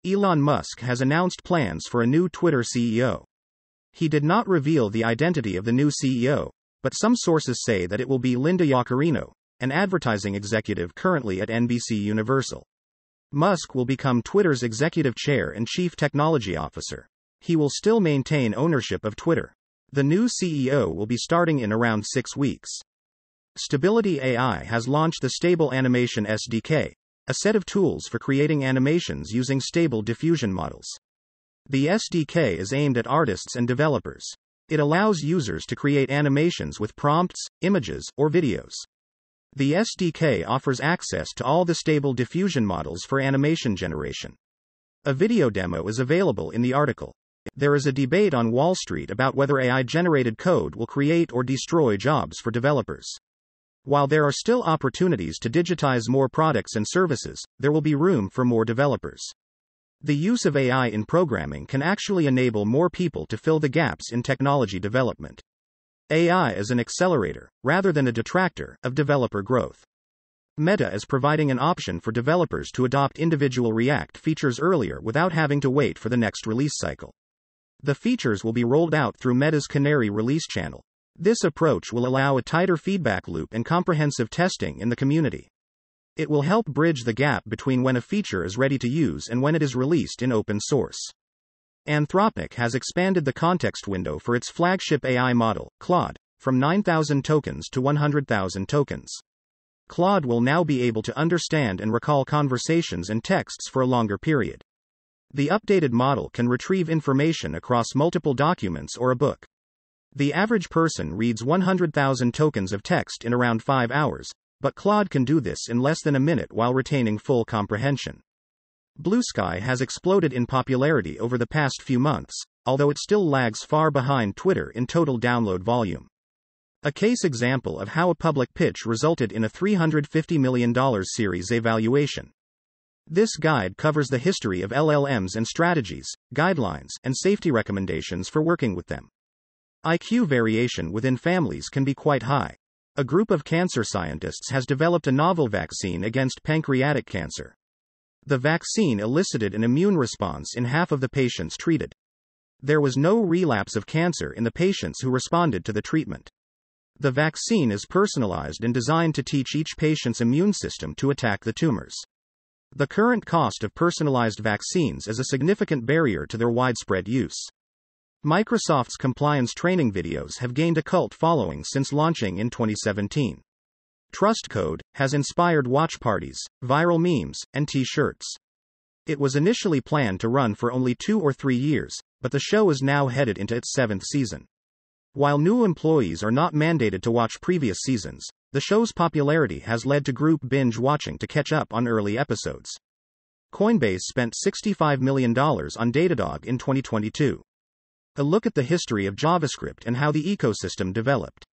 Elon Musk has announced plans for a new Twitter CEO. He did not reveal the identity of the new CEO, but some sources say that it will be Linda Yaccarino, an advertising executive currently at NBC Universal. Musk will become Twitter's executive chair and chief technology officer. He will still maintain ownership of Twitter. The new CEO will be starting in around 6 weeks. Stability AI has launched the Stable Animation SDK, a set of tools for creating animations using stable diffusion models. The SDK is aimed at artists and developers. It allows users to create animations with prompts, images, or videos. The SDK offers access to all the stable diffusion models for animation generation. A video demo is available in the article. There is a debate on Wall Street about whether AI-generated code will create or destroy jobs for developers. While there are still opportunities to digitize more products and services, there will be room for more developers. The use of AI in programming can actually enable more people to fill the gaps in technology development. AI is an accelerator, rather than a detractor, of developer growth. Meta is providing an option for developers to adopt individual React features earlier without having to wait for the next release cycle. The features will be rolled out through Meta's Canary release channel. This approach will allow a tighter feedback loop and comprehensive testing in the community. It will help bridge the gap between when a feature is ready to use and when it is released in open source. Anthropic has expanded the context window for its flagship AI model, Claude, from 9,000 tokens to 100,000 tokens. Claude will now be able to understand and recall conversations and texts for a longer period. The updated model can retrieve information across multiple documents or a book. The average person reads 100,000 tokens of text in around 5 hours, but Claude can do this in less than a minute while retaining full comprehension. Bluesky has exploded in popularity over the past few months, although it still lags far behind Twitter in total download volume. A case example of how a public pitch resulted in a $350 million Series A valuation. This guide covers the history of LLMs and strategies, guidelines, and safety recommendations for working with them. IQ variation within families can be quite high. A group of cancer scientists has developed a novel vaccine against pancreatic cancer. The vaccine elicited an immune response in half of the patients treated. There was no relapse of cancer in the patients who responded to the treatment. The vaccine is personalized and designed to teach each patient's immune system to attack the tumors. The current cost of personalized vaccines is a significant barrier to their widespread use. Microsoft's compliance training videos have gained a cult following since launching in 2017. Trust Code has inspired watch parties, viral memes, and t-shirts. It was initially planned to run for only 2 or 3 years, but the show is now headed into its 7th season. While new employees are not mandated to watch previous seasons, the show's popularity has led to group binge watching to catch up on early episodes. Coinbase spent $65 million on Datadog in 2022. A look at the history of JavaScript and how the ecosystem developed.